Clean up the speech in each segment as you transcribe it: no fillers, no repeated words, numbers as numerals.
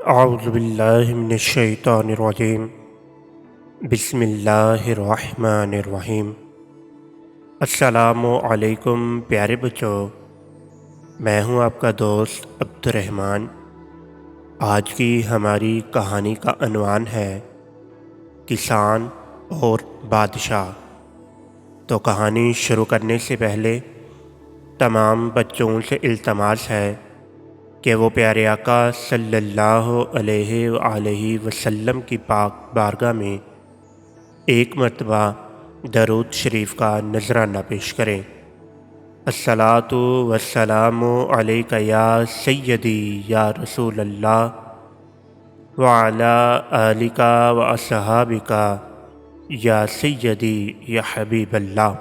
اعوذ باللہ من الشیطان الرجیم بسم اللہ الرحمن الرحیم۔ السلام علیکم پیارے بچوں، میں ہوں آپ کا دوست عبد الرحمن۔ آج کی ہماری کہانی کا عنوان ہے کسان اور بادشاہ۔ تو کہانی شروع کرنے سے پہلے تمام بچوں سے التماس ہے کہ وہ پیارے آقا صلی اللہ علیہ وآلہ وسلم کی پاک بارگاہ میں ایک مرتبہ درود شریف کا نذرانہ پیش کریں۔ الصلاۃ والسلام علیک یا سیدی یا رسول اللہ وعلی آلک واصحابک یا سیدی یا حبیب اللہ۔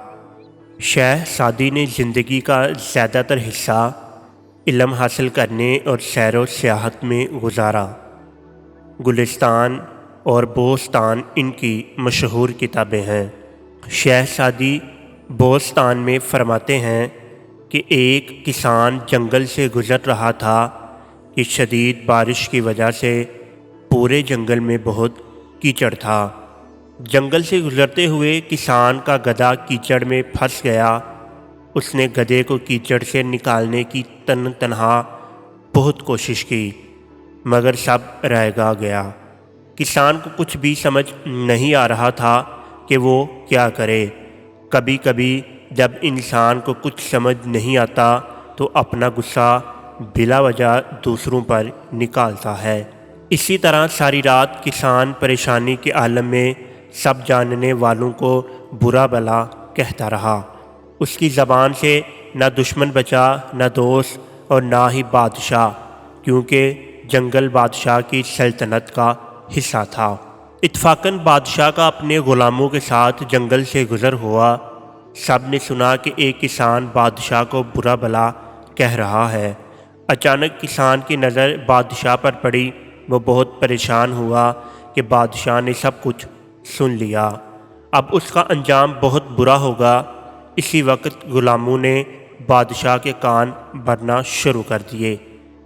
شیخ سعدی نے زندگی کا زیادہ تر حصہ علم حاصل کرنے اور سیر و سیاحت میں گزارا۔ گلستان اور بوستان ان کی مشہور کتابیں ہیں۔ شیخ سعدی بوستان میں فرماتے ہیں کہ ایک کسان جنگل سے گزر رہا تھا کہ شدید بارش کی وجہ سے پورے جنگل میں بہت کیچڑ تھا۔ جنگل سے گزرتے ہوئے کسان کا گدھا کیچڑ میں پھنس گیا۔ اس نے گدھے کو کیچڑ سے نکالنے کی تنہا بہت کوشش کی مگر سب رہ گیا۔ کسان کو کچھ بھی سمجھ نہیں آ رہا تھا کہ وہ کیا کرے۔ کبھی کبھی جب انسان کو کچھ سمجھ نہیں آتا تو اپنا غصہ بلا وجہ دوسروں پر نکالتا ہے۔ اسی طرح ساری رات کسان پریشانی کے عالم میں سب جاننے والوں کو برا بھلا کہتا رہا۔ اس کی زبان سے نہ دشمن بچا، نہ دوست اور نہ ہی بادشاہ، کیونکہ جنگل بادشاہ کی سلطنت کا حصہ تھا۔ اتفاقاً بادشاہ کا اپنے غلاموں کے ساتھ جنگل سے گزر ہوا۔ سب نے سنا کہ ایک کسان بادشاہ کو برا بھلا کہہ رہا ہے۔ اچانک کسان کی نظر بادشاہ پر پڑی۔ وہ بہت پریشان ہوا کہ بادشاہ نے سب کچھ سن لیا، اب اس کا انجام بہت برا ہوگا۔ اسی وقت غلاموں نے بادشاہ کے کان بھرنا شروع کر دیے۔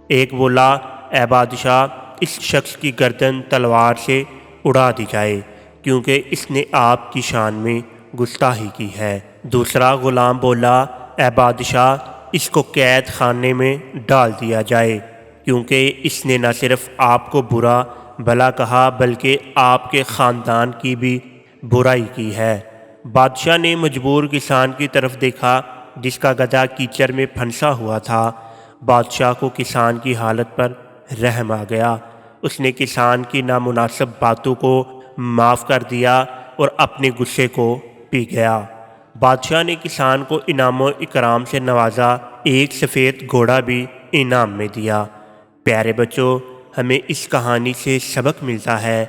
ایک بولا، اے بادشاہ، اس شخص کی گردن تلوار سے اڑا دی جائے کیونکہ اس نے آپ کی شان میں گستاخی کی ہے۔ دوسرا غلام بولا، اے بادشاہ، اس کو قید خانے میں ڈال دیا جائے کیونکہ اس نے نہ صرف آپ کو برا بھلا کہا بلکہ آپ کے خاندان کی بھی برائی کی ہے۔ بادشاہ نے مجبور کسان کی طرف دیکھا جس کا گدھا کیچڑ میں پھنسا ہوا تھا۔ بادشاہ کو کسان کی حالت پر رحم آ گیا۔ اس نے کسان کی نامناسب باتوں کو معاف کر دیا اور اپنے غصے کو پی گیا۔ بادشاہ نے کسان کو انعام و اکرام سے نوازا، ایک سفید گھوڑا بھی انعام میں دیا۔ پیارے بچوں، ہمیں اس کہانی سے سبق ملتا ہے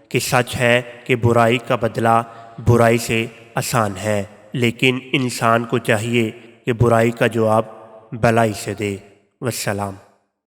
کہ سچ ہے کہ برائی کا بدلہ برائی سے آسان ہے، لیکن انسان کو چاہیے کہ برائی کا جواب بھلائی سے دے۔ والسلام۔